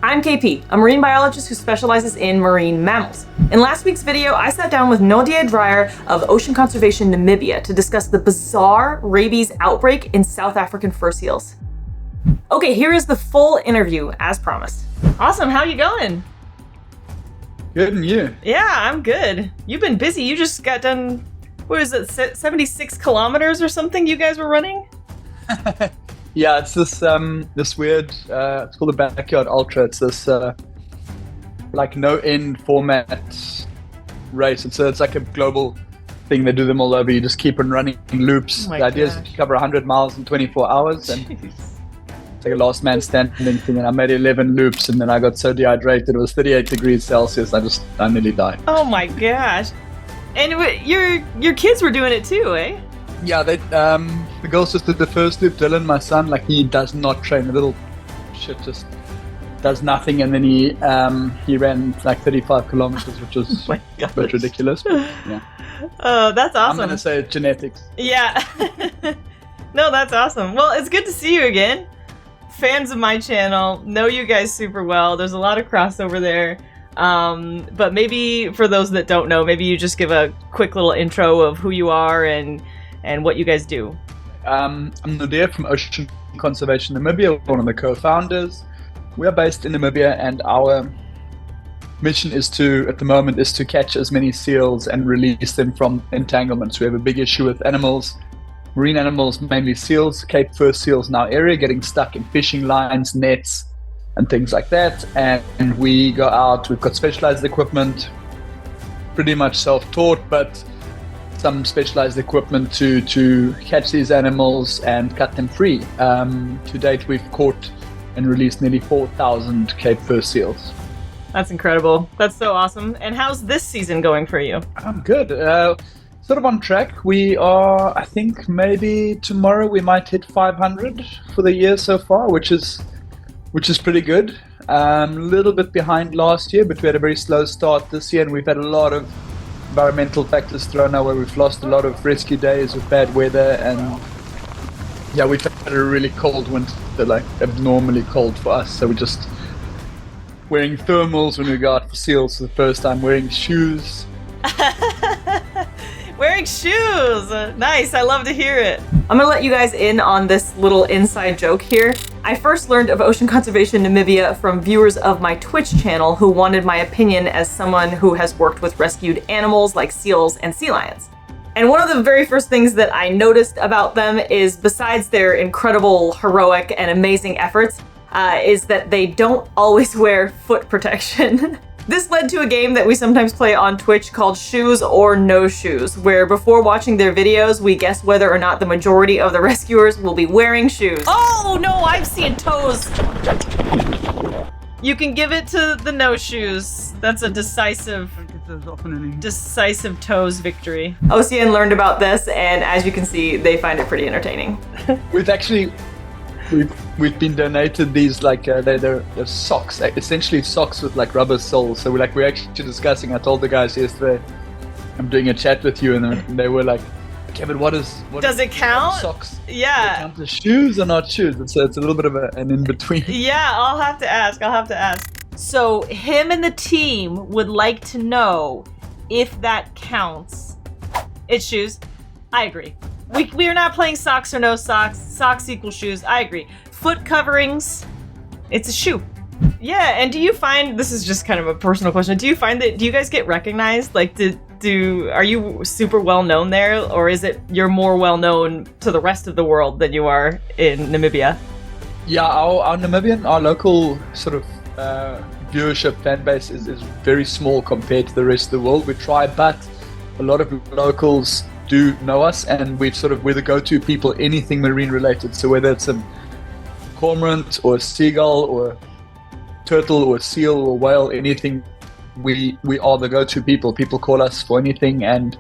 I'm KP, a marine biologist who specializes in marine mammals. In last week's video, I sat down with Nadia Dreyer of Ocean Conservation Namibia to discuss the bizarre rabies outbreak in South African fur seals. Okay, here is the full interview as promised. Awesome, how you going? Good, and you? Yeah, I'm good. You've been busy. You just got done, what is it, 76 kilometers or something you guys were running? Yeah, it's this weird, it's called a backyard ultra. It's this like no end format race. It's like a global thing. They do them all over. You just keep on running in loops. The idea is to cover 100 miles in 24 hours. And it's like a last man standing thing. And I made 11 loops, and then I got so dehydrated. It was 38 degrees Celsius. I nearly died. Oh my gosh. And your kids were doing it too, eh? Yeah, the girls just did the first loop. Dylan, my son, like, he does not train. The little shit just does nothing, and then he ran like 35 kilometers, which was a bit ridiculous. But, yeah. Oh, that's awesome. I'm gonna say it's genetics. Yeah. No, that's awesome. Well, it's good to see you again. Fans of my channel know you guys super well. There's a lot of crossover there. But maybe for those that don't know, maybe you just give a quick little intro of who you are and what you guys do. I'm Nadia from Ocean Conservation Namibia, one of the co-founders. We are based in Namibia, and our mission at the moment is to catch as many seals and release them from entanglements. We have a big issue with animals, marine animals, mainly seals, Cape fur seals in our area, getting stuck in fishing lines, nets, and things like that. And we go out, we've got specialized equipment, pretty much self-taught, but some specialized equipment to catch these animals and cut them free. To date, we've caught and released nearly 4,000 Cape fur seals. That's incredible. That's so awesome. And how's this season going for you? I'm good. Sort of on track. We are, I think maybe tomorrow we might hit 500 for the year so far, which is pretty good. A little bit behind last year, but we had a very slow start this year, and we've had a lot of environmental factors thrown our way. We've lost a lot of rescue days with bad weather, and yeah, we've had a really cold winter, like abnormally cold for us. So we're just wearing thermals when we go out for seals for the first time, wearing shoes. Wearing shoes! Nice, I love to hear it. I'm gonna let you guys in on this little inside joke here. I first learned of Ocean Conservation Namibia from viewers of my Twitch channel who wanted my opinion as someone who has worked with rescued animals like seals and sea lions. And one of the very first things that I noticed about them is, besides their incredible, heroic, and amazing efforts, is that they don't always wear foot protection. This led to a game that we sometimes play on Twitch called Shoes or No Shoes, where before watching their videos, we guess whether or not the majority of the rescuers will be wearing shoes. Oh no, I've seen toes! You can give it to the no shoes. That's a decisive toes victory. OCN learned about this, and as you can see, they find it pretty entertaining. We've been donated these, like they're socks, essentially socks with like rubber soles. So we're actually discussing. I told the guys yesterday, I'm doing a chat with you, and they were like, "Okay, but what does it count? Socks? Yeah. Does it count as shoes or not shoes?" It's a little bit of an in between. Yeah, I'll have to ask. So him and the team would like to know if that counts. It's shoes. I agree. We are not playing socks or no socks. Socks equal shoes. I agree. Foot coverings, it's a shoe. Yeah, and do you find, this is just kind of a personal question, do you guys get recognized? Like, are you super well known there, or is it you're more well known to the rest of the world than you are in Namibia? Yeah, our local sort of viewership fan base is very small compared to the rest of the world. We try, but a lot of locals do know us, and we're the go-to people, anything marine related. So whether it's a cormorant or a seagull or a turtle or a seal or whale, anything, we are the go-to people. People call us for anything, and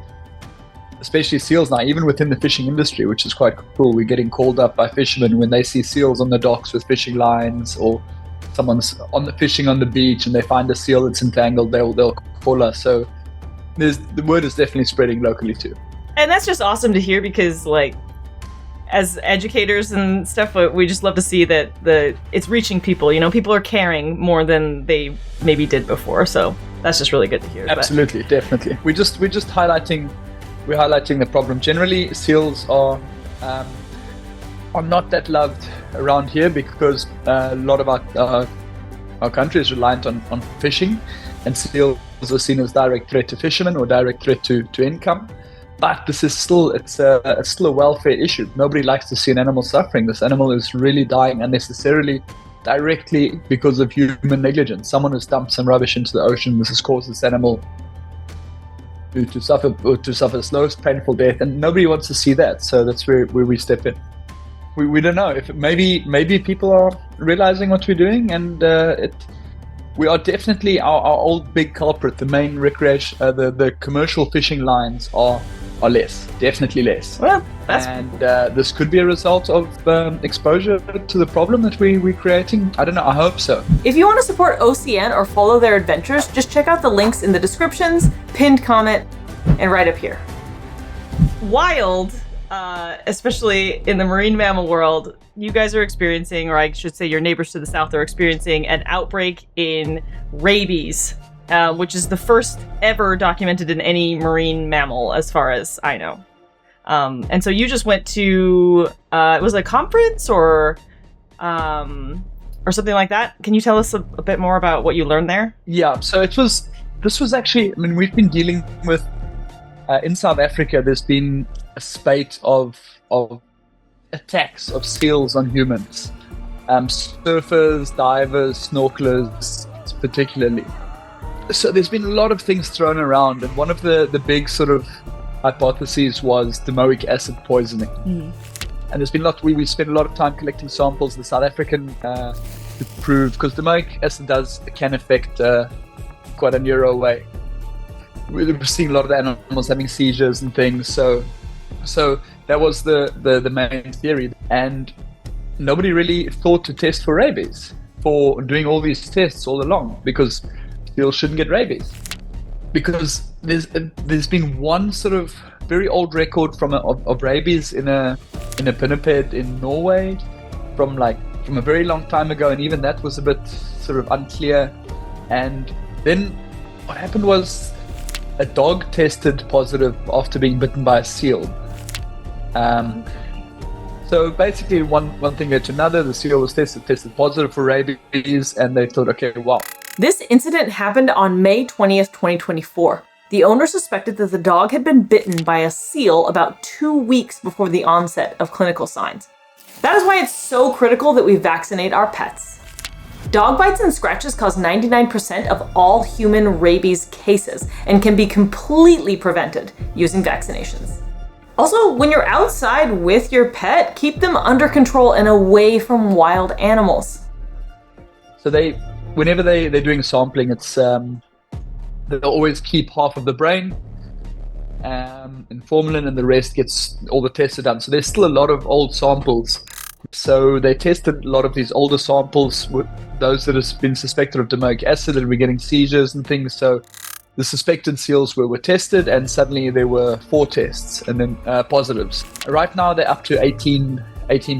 especially seals now, even within the fishing industry, which is quite cool. We're getting called up by fishermen when they see seals on the docks with fishing lines, or someone's fishing on the beach and they find a seal that's entangled, they'll call us. So the word is definitely spreading locally too. And that's just awesome to hear, because like as educators and stuff, we just love to see that it's reaching people. People are caring more than they maybe did before. So that's just really good to hear. Absolutely, definitely. We're just highlighting the problem. Generally, seals are not that loved around here because a lot of our country is reliant on fishing, and seals are seen as direct threat to fishermen or direct threat to income. But this is still a welfare issue. Nobody likes to see an animal suffering. This animal is really dying unnecessarily, directly because of human negligence. Someone has dumped some rubbish into the ocean. This has caused this animal to suffer slow, painful death, and nobody wants to see that. So that's where we step in. We don't know if maybe people are realizing what we're doing, and we are definitely our old big culprit. The main recreation, the commercial fishing lines are definitely less. Well, this could be a result of exposure to the problem that we're creating. I don't know. I hope so. If you want to support OCN or follow their adventures, just check out the links in the descriptions, pinned comment, and right up here. Wild, especially in the marine mammal world, you guys are experiencing, or I should say your neighbors to the south are experiencing, an outbreak in rabies, which is the first ever documented in any marine mammal, as far as I know. And so you just went to, it was a conference or something like that. Can you tell us a bit more about what you learned there? Yeah, so this was actually, we've been dealing with, in South Africa, there's been a spate of attacks of seals on humans. Surfers, divers, snorkelers, particularly. So there's been a lot of things thrown around, and one of the big sort of hypotheses was domoic acid poisoning. And there's been we spent a lot of time collecting samples. The South African to prove, because domoic acid can affect quite a neuro way. We're seeing a lot of the animals having seizures and things. So that was the main theory, and nobody really thought to test for rabies for doing all these tests all along, because seals shouldn't get rabies. Because there's been one sort of very old record of rabies in a pinniped in Norway from a very long time ago, and even that was a bit sort of unclear. And then what happened was a dog tested positive after being bitten by a seal. So basically one thing led to another. The seal was tested positive for rabies, and they thought, okay, wow. This incident happened on May 20th, 2024. The owner suspected that the dog had been bitten by a seal about 2 weeks before the onset of clinical signs. That is why it's so critical that we vaccinate our pets. Dog bites and scratches cause 99% of all human rabies cases and can be completely prevented using vaccinations. Also, when you're outside with your pet, keep them under control and away from wild animals. So whenever they're doing sampling, it's they'll always keep half of the brain in formalin, and the rest gets all the tests are done. So there's still a lot of old samples. So they tested a lot of these older samples with those that have been suspected of domoic acid and were getting seizures and things. So the suspected seals were tested, and suddenly there were 4 tests and then positives. Right now they're up to 18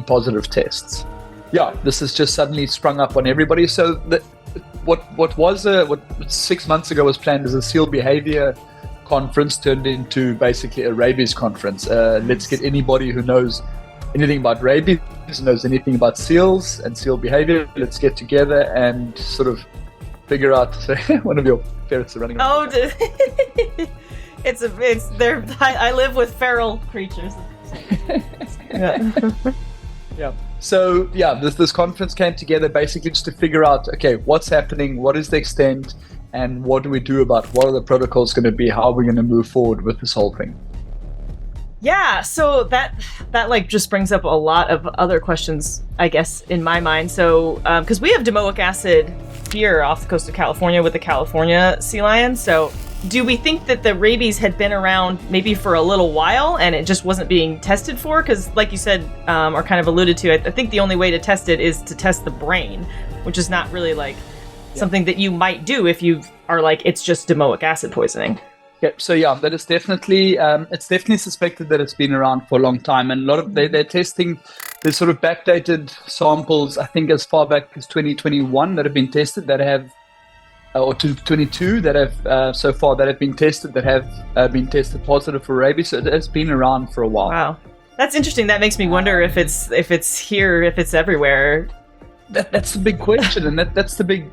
positive tests. Yeah, this has just suddenly sprung up on everybody. So what 6 months ago was planned as a seal behavior conference turned into basically a rabies conference. Let's get anybody who knows anything about rabies, knows anything about seals and seal behavior. Let's get together and sort of figure out. One of your ferrets are running around. Oh, I live with feral creatures. Yeah. So yeah, this conference came together basically just to figure out, okay, what's happening, what is the extent, and what do we do about what are the protocols going to be, how are we going to move forward with this whole thing. Yeah, so that just brings up a lot of other questions, I guess, in my mind. So, because we have domoic acid here off the coast of California with the California sea lion. So, do we think that the rabies had been around maybe for a little while and it just wasn't being tested for? Because, like you said, or kind of alluded to, I think the only way to test it is to test the brain, which is not really something that you might do if you are it's just domoic acid poisoning. Yeah, so yeah, that is definitely it's definitely suspected that it's been around for a long time, and a lot of they're testing. There's sort of backdated samples, I think as far back as 2021 that have been tested that have, or 2022 that have so far that have been tested that have been tested positive for rabies. So it has been around for a while. Wow, that's interesting. That makes me wonder if it's here, if it's everywhere. That's the big question, and that's the big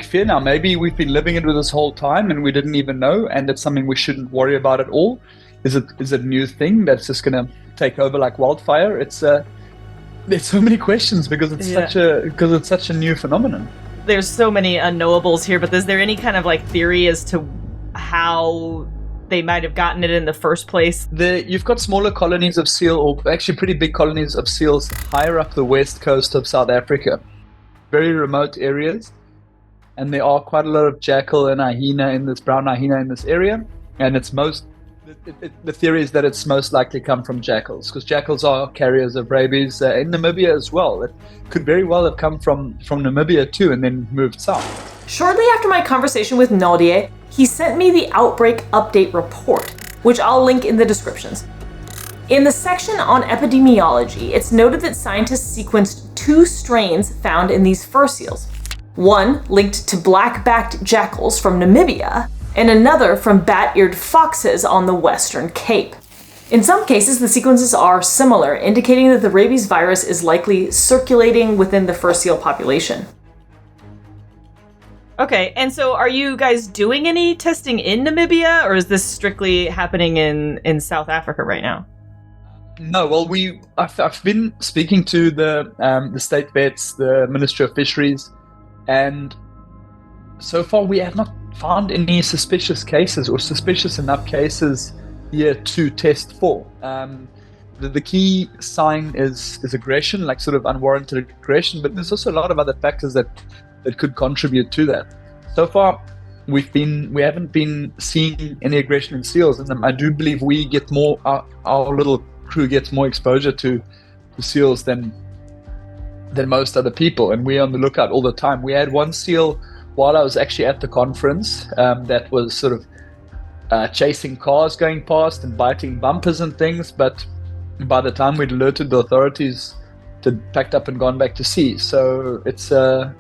fear now. Maybe we've been living it with this whole time and we didn't even know, and it's something we shouldn't worry about at all. Is it a new thing that's just going to take over like wildfire? It's there's so many questions because it's such a new phenomenon. There's so many unknowables here, but is there any kind of like theory as to how they might have gotten it in the first place? You've got smaller colonies of seal, or actually pretty big colonies of seals higher up the west coast of South Africa, very remote areas, and there are quite a lot of jackal and brown hyena in this area, and the theory is that it's most likely come from jackals, because jackals are carriers of rabies in Namibia as well. It could very well have come from Namibia too and then moved south. Shortly after my conversation with Nadia, he sent me the outbreak update report, which I'll link in the descriptions. In the section on epidemiology, it's noted that scientists sequenced 2 strains found in these fur seals. One linked to black-backed jackals from Namibia, and another from bat-eared foxes on the Western Cape. In some cases, the sequences are similar, indicating that the rabies virus is likely circulating within the fur seal population. Okay, and so are you guys doing any testing in Namibia, or is this strictly happening in South Africa right now? No, well, I've been speaking to the state vets, the Ministry of Fisheries, and so far we have not found any suspicious cases or suspicious enough cases here to test for. The key sign is aggression, like sort of unwarranted aggression, but there's also a lot of other factors that could contribute to that. So far, we haven't been seeing any aggression in seals, and I do believe we get more. Our little crew gets more exposure to seals than most other people, and we're on the lookout all the time. We had one seal while I was actually at the conference that was sort of chasing cars going past and biting bumpers and things, but by the time we'd alerted the authorities, it packed up and gone back to sea. So it's a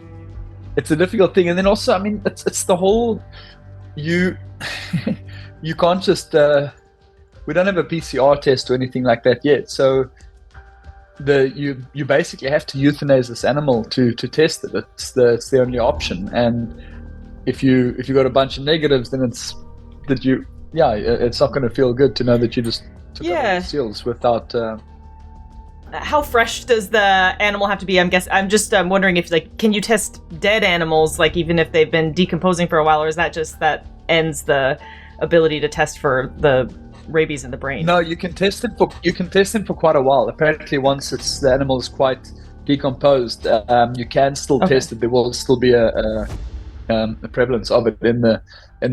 difficult thing. And then also, I mean, it's the whole, you can't just we don't have a PCR test or anything like that yet, so you basically have to euthanize this animal to test it. It's the only option. And if you got a bunch of negatives, then it's not going to feel good to know that you just took out seals without. How fresh does the animal have to be? I'm wondering if, like, can you test dead animals, like even if they've been decomposing for a while, or is that just that ends the ability to test for the rabies in the brain? No, you can test them for quite a while. Apparently, once the animal is quite decomposed, you can still test it. There will still be a prevalence of it in the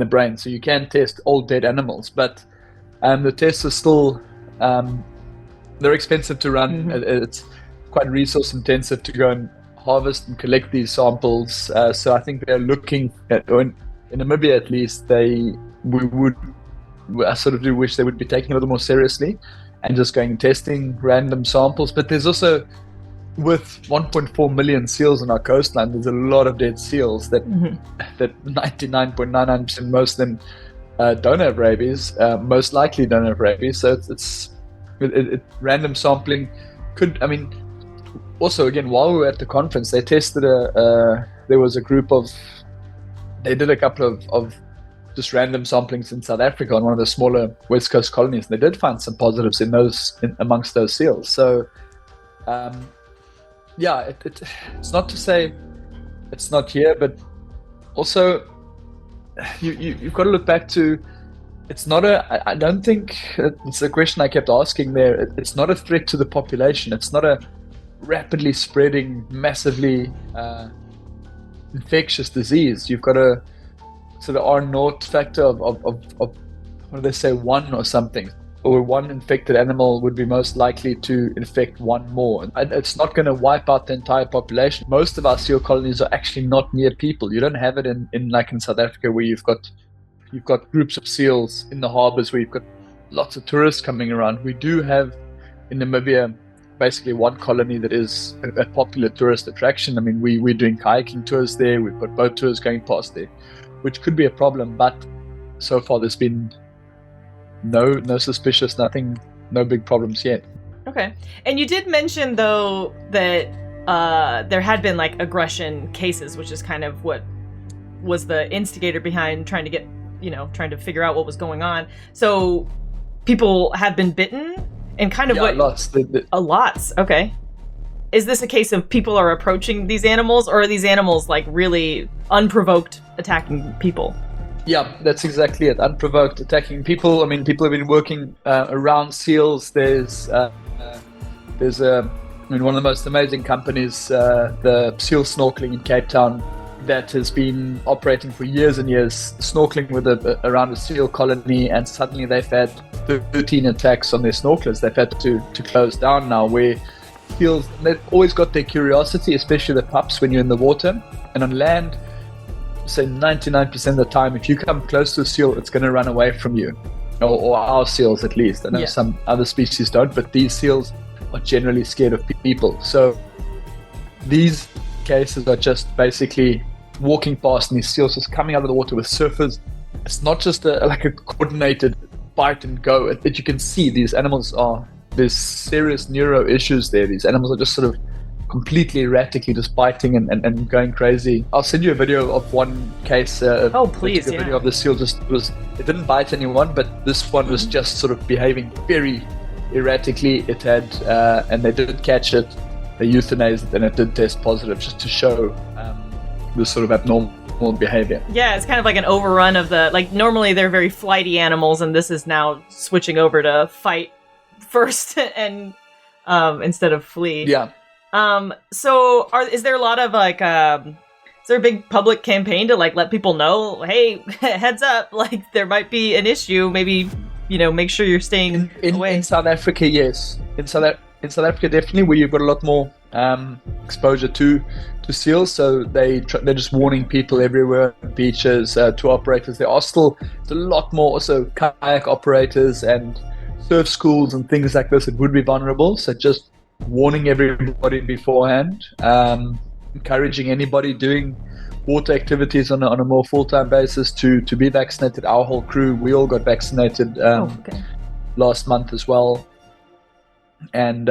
brain, so you can test old dead animals. But the tests are still they're expensive to run. It's quite resource intensive to go and harvest and collect these samples. So I think they're looking at, or in Namibia at least, I sort of do wish they would be taking it a little more seriously and just going and testing random samples. But there's also, with 1.4 million seals on our coastline, there's a lot of dead seals that 99.99%, most of them don't have rabies, most likely don't have rabies. So it's random sampling could, I mean, also again, while we were at the conference, they tested there was a group they did a couple of just random samplings in South Africa on one of the smaller West Coast colonies. They did find some positives amongst those seals. So, it's not to say it's not here, but also you've got to look back to, it's not I don't think, it's a question I kept asking there, it's not a threat to the population. It's not a rapidly spreading, massively infectious disease. You've got the R naught factor of what do they say, 1 or something. or one infected animal would be most likely to infect one more. And it's not going to wipe out the entire population. Most of our seal colonies are actually not near people. You don't have it in like in South Africa, where you've got groups of seals in the harbors, where you've got lots of tourists coming around. We do have in Namibia basically one colony that is a popular tourist attraction. I mean, we're doing kayaking tours there. We've got boat tours going past there, which could be a problem. But so far, there's been no suspicious, nothing, no big problems yet. Okay. And you did mention, though, that there had been like aggression cases, which is kind of what was the instigator behind trying to figure out what was going on. So people have been bitten, and kind of lots. Lots. Okay. Is this a case of people are approaching these animals, or are these animals like really unprovoked attacking people? Yeah, that's exactly it. Unprovoked attacking people. I mean, people have been working around seals. There's one of the most amazing companies, the seal snorkeling in Cape Town, that has been operating for years and years, snorkeling with around a seal colony, and suddenly they've had 13 attacks on their snorkelers. They've had to close down now, where seals, they've always got their curiosity, especially the pups when you're in the water. And on land, say 99% of the time, if you come close to a seal, it's going to run away from you, or our seals at least. I know some other species don't, but these seals are generally scared of people. So these cases are just basically walking past, and these seals just coming out of the water with surfers. It's not just a coordinated bite and go. That you can see these animals there's serious neuro issues there. These animals are just sort of completely erratically just biting and going crazy. I'll send you a video of one case. Please, a video of the seal. It didn't bite anyone, but this one was just sort of behaving very erratically. It had, and they did catch it. They euthanized it, and it did test positive, just to show this sort of abnormal behavior. Yeah, it's kind of like an overrun of normally they're very flighty animals, and this is now switching over to fight first and instead of flee. Yeah. So is there a lot of is there a big public campaign to let people know, hey, heads up, there might be an issue, maybe, make sure you're staying away? In South Africa, yes. In South Africa, definitely, where you've got a lot more exposure to seals, so they're just warning people everywhere, beaches, tour operators. There are still a lot more also kayak operators and surf schools and things like this that would be vulnerable. So just warning everybody beforehand, encouraging anybody doing water activities on a more full-time basis to be vaccinated. Our whole crew, we all got vaccinated last month as well. And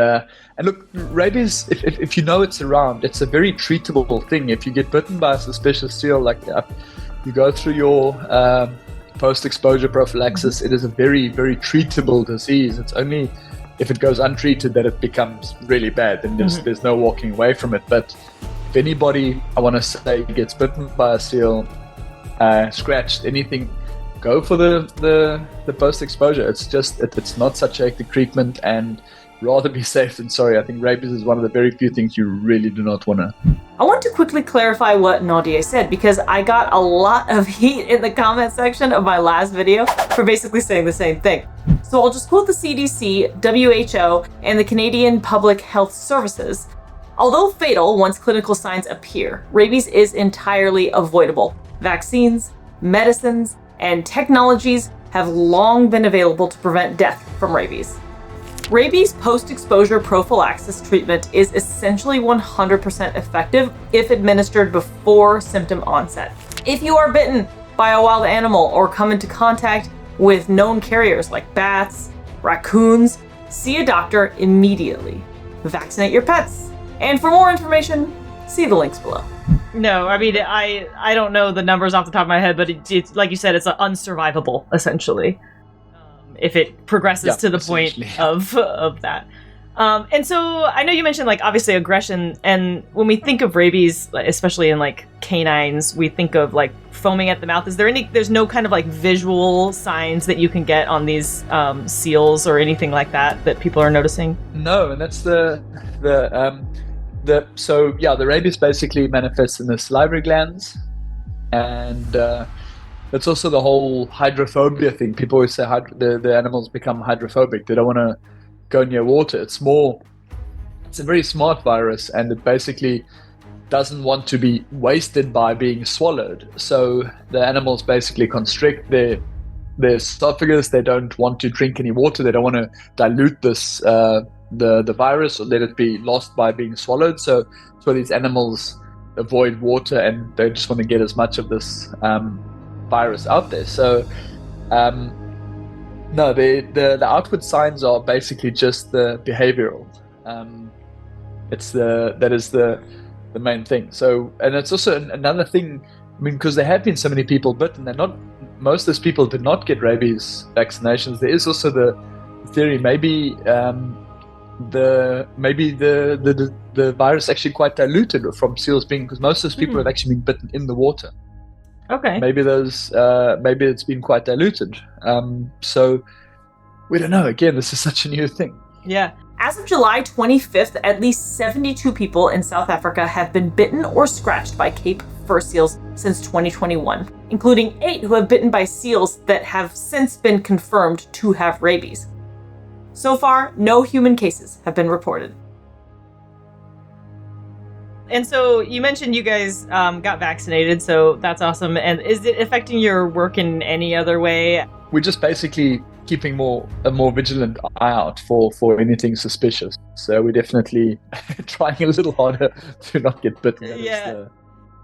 look, rabies, if you know it's around, it's a very treatable thing. If you get bitten by a suspicious seal like that, you go through your post-exposure prophylaxis. It is a very, very treatable disease. It's only if it goes untreated that it becomes really bad, and there's no walking away from it. But if anybody, I want to say, gets bitten by a seal, scratched, anything, go for the post-exposure. It's not such a hectic treatment, and rather be safe than sorry. I think rabies is one of the very few things you really do not want to. I want to quickly clarify what Nadia said, because I got a lot of heat in the comment section of my last video for basically saying the same thing. So I'll just quote the CDC, WHO, and the Canadian Public Health Services. Although fatal once clinical signs appear, rabies is entirely avoidable. Vaccines, medicines, and technologies have long been available to prevent death from rabies. Rabies post-exposure prophylaxis treatment is essentially 100% effective if administered before symptom onset. If you are bitten by a wild animal or come into contact with known carriers like bats, raccoons, see a doctor immediately. Vaccinate your pets. And for more information, see the links below. No, I mean, I don't know the numbers off the top of my head, but it's like you said, it's unsurvivable, essentially. If it progresses to the point of that. And so I know you mentioned obviously aggression, and when we think of rabies, especially in canines, we think of foaming at the mouth. There's no kind of visual signs that you can get on these seals or anything like that people are noticing? No, and that's the rabies basically manifests in the salivary glands, and It's also the whole hydrophobia thing. People always say the animals become hydrophobic. They don't want to go near water. It's a very smart virus, and it basically doesn't want to be wasted by being swallowed. So the animals basically constrict their esophagus. They don't want to drink any water. They don't want to dilute this the virus or let it be lost by being swallowed. So these animals avoid water, and they just want to get as much of this virus out there. So no, the outward signs are basically just the behavioral. That is the main thing. So, and it's also another thing. I mean, because there have been so many people bitten, most of those people did not get rabies vaccinations. There is also the theory maybe the virus actually quite diluted from seals being, because most of those people have actually been bitten in the water. Okay. Maybe it's been quite diluted. So we don't know. Again, this is such a new thing. Yeah. As of July 25th, at least 72 people in South Africa have been bitten or scratched by Cape fur seals since 2021, including 8 who have bitten by seals that have since been confirmed to have rabies. So far, no human cases have been reported. And so you mentioned you guys got vaccinated, so that's awesome. And is it affecting your work in any other way? We're just basically keeping a more vigilant eye out for anything suspicious. So we're definitely trying a little harder to not get bitten. Yeah.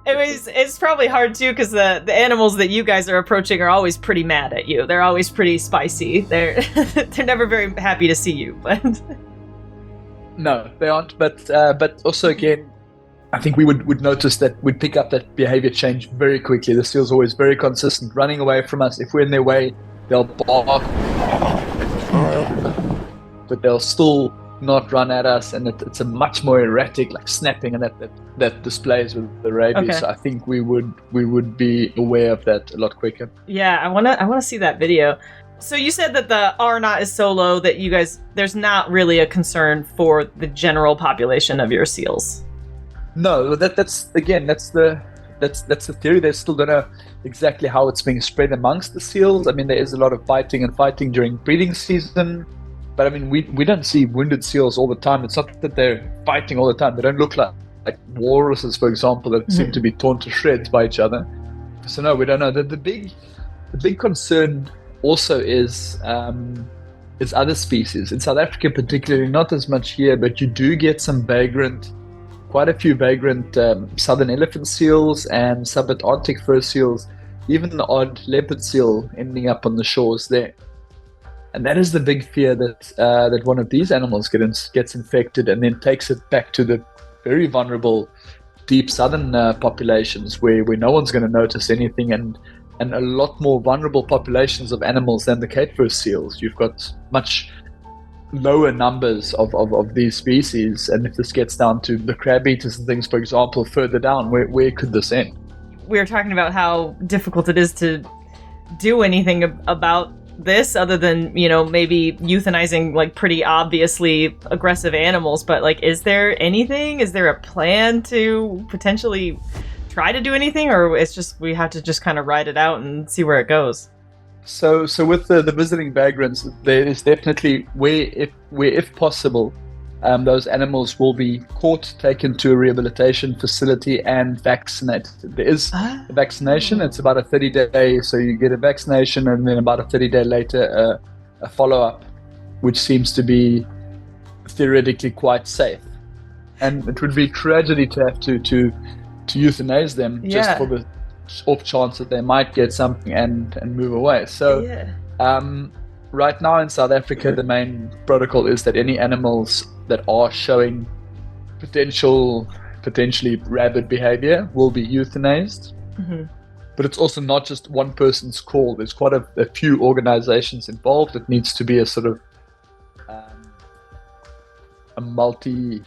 It's probably hard too, because the animals that you guys are approaching are always pretty mad at you. They're always pretty spicy. They're never very happy to see you. But no, they aren't. But also again, I think we would notice that we'd pick up that behavior change very quickly. The seal's always very consistent, running away from us. If we're in their way, they'll bark, but they'll still not run at us, and it's a much more erratic, like snapping, and that displays with the rabies. Okay. So I think we would be aware of that a lot quicker. Yeah, I wanna see that video. So you said that the R naught is so low that you guys, there's not really a concern for the general population of your seals. No, that's the theory. They still don't know exactly how it's being spread amongst the seals. I mean, there is a lot of biting and fighting during breeding season, but I mean, we don't see wounded seals all the time. It's not that they're fighting all the time. They don't look like walruses, for example, that seem to be torn to shreds by each other. So no, we don't know. The big concern also is other species. In South Africa particularly, not as much here, but you do get quite a few vagrant southern elephant seals and subantarctic fur seals, even the odd leopard seal ending up on the shores there. And that is the big fear, that one of these animals gets infected and then takes it back to the very vulnerable deep southern populations where no one's going to notice anything, and a lot more vulnerable populations of animals than the Cape fur seals. You've got much lower numbers of these species, and if this gets down to the crab eaters and things, for example, further down, where could this end? We were talking about how difficult it is to do anything about this other than, maybe euthanizing like pretty obviously aggressive animals, but like, is there anything? Is there a plan to potentially try to do anything, or it's just we have to just kind of ride it out and see where it goes? So with the visiting vagrants, there is definitely where if possible, those animals will be caught, taken to a rehabilitation facility, and vaccinated. There is a vaccination. It's about a 30-day. So you get a vaccination, and then about a 30-day later, a follow-up, which seems to be theoretically quite safe. And it would be a tragedy to have to euthanize them just for the off chance that they might get something and move away. So right now in South Africa, the main protocol is that any animals that are showing potentially rabid behavior will be euthanized. Mm-hmm. But it's also not just one person's call. There's quite a few organizations involved. It needs to be a sort of a multi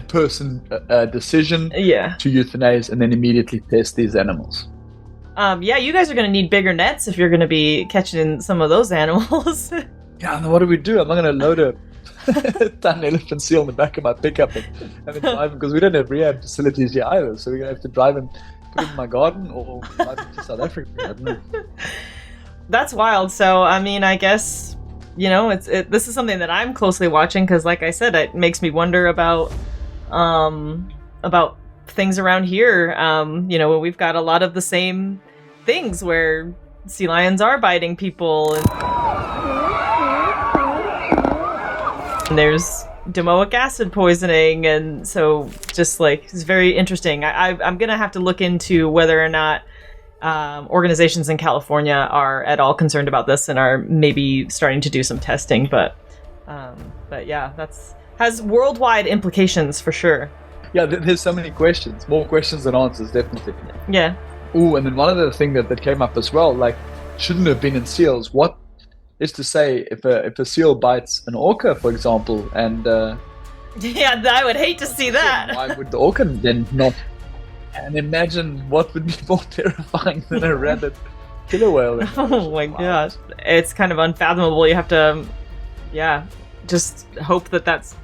person decision to euthanize and then immediately test these animals. You guys are going to need bigger nets if you're going to be catching some of those animals. Yeah, and what do we do? I'm not going to load a ton elephant seal in the back of my pickup and drive, because we don't have rehab facilities here either. So we're going to have to drive and put it in my garden or fly it to South Africa. I don't know. That's wild. So, I mean, I guess, you know, this is something that I'm closely watching because, like I said, it makes me wonder about things around here. You know, we've got a lot of the same things where sea lions are biting people, and there's domoic acid poisoning, and so just like it's very interesting. I'm gonna have to look into whether or not organizations in California are at all concerned about this and are maybe starting to do some testing. But yeah, has worldwide implications for sure. Yeah, there's so many questions, more questions than answers, definitely. Yeah. Oh, and then one other thing that came up as well, like, shouldn't have been in seals. What is to say if a seal bites an orca, for example, and yeah, I would hate to see that. Why would the orca then not? And imagine what would be more terrifying than a rabid killer whale. Oh my gosh, it's kind of unfathomable. You have to, just hope that that's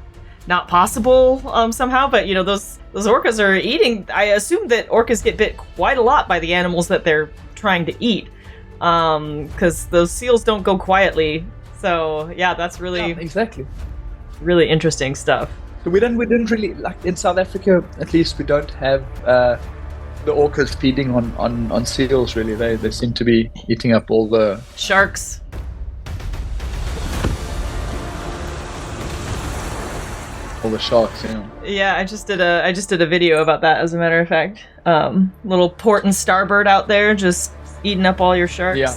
not possible somehow. But you know, those orcas are eating. I assume that orcas get bit quite a lot by the animals that they're trying to eat, because those seals don't go quietly. So yeah, that's really exactly really interesting stuff. So we didn't really, like in South Africa, at least we don't have the orcas feeding on seals. Really, they seem to be eating up all the sharks. All the sharks, yeah. Yeah, I just did a video about that, as a matter of fact. Little port and starboard out there, just eating up all your sharks. Yeah.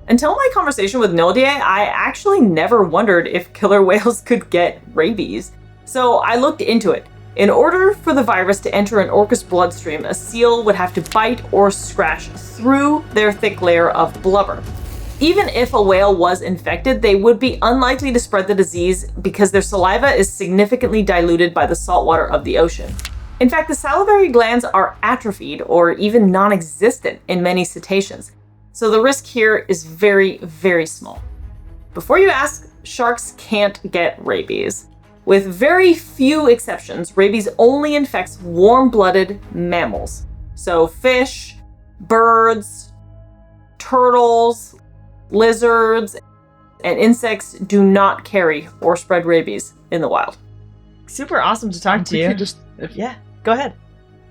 Until my conversation with Nodie, I actually never wondered if killer whales could get rabies. So I looked into it. In order for the virus to enter an orca's bloodstream, a seal would have to bite or scratch through their thick layer of blubber. Even if a whale was infected, they would be unlikely to spread the disease because their saliva is significantly diluted by the saltwater of the ocean. In fact, the salivary glands are atrophied or even non-existent in many cetaceans. So the risk here is very, very small. Before you ask, sharks can't get rabies. With very few exceptions, rabies only infects warm-blooded mammals. So fish, birds, turtles, lizards, and insects do not carry or spread rabies in the wild. Super awesome to talk to you. Yeah, go ahead.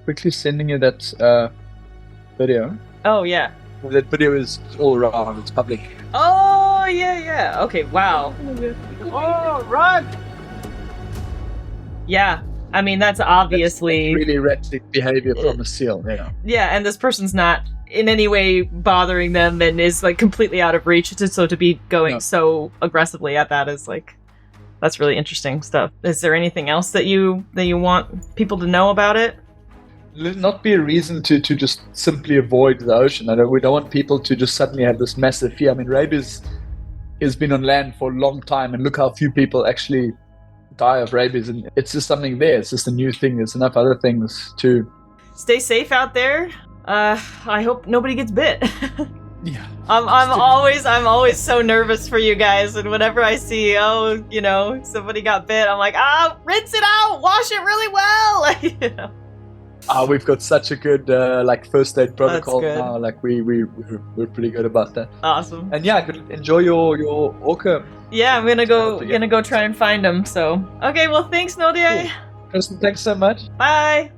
Quickly sending you that video. Oh, yeah. That video is all around. It's public. Oh, yeah. Okay, wow. Oh, run! Yeah, I mean, that's obviously... That's really erratic behavior from a seal, yeah. Yeah, and this person's not in any way bothering them and is, like, completely out of reach. So to be going so aggressively at that is, like... That's really interesting stuff. Is there anything else that you want people to know about it? Let not be a reason to just simply avoid the ocean. We don't want people to just suddenly have this massive fear. I mean, rabies has been on land for a long time, and look how few people actually die of rabies. And it's just something there. It's just a new thing. There's enough other things to... Stay safe out there. I hope nobody gets bit. Yeah. I'm always so nervous for you guys, and whenever I see, somebody got bit, I'm like, rinse it out, wash it really well. You know? We've got such a good first aid protocol now. Like we're pretty good about that. Awesome. And yeah, enjoy your orca. Yeah, I'm gonna go try and find them. So okay, well, thanks, Nodie. Cool. Thanks so much. Bye.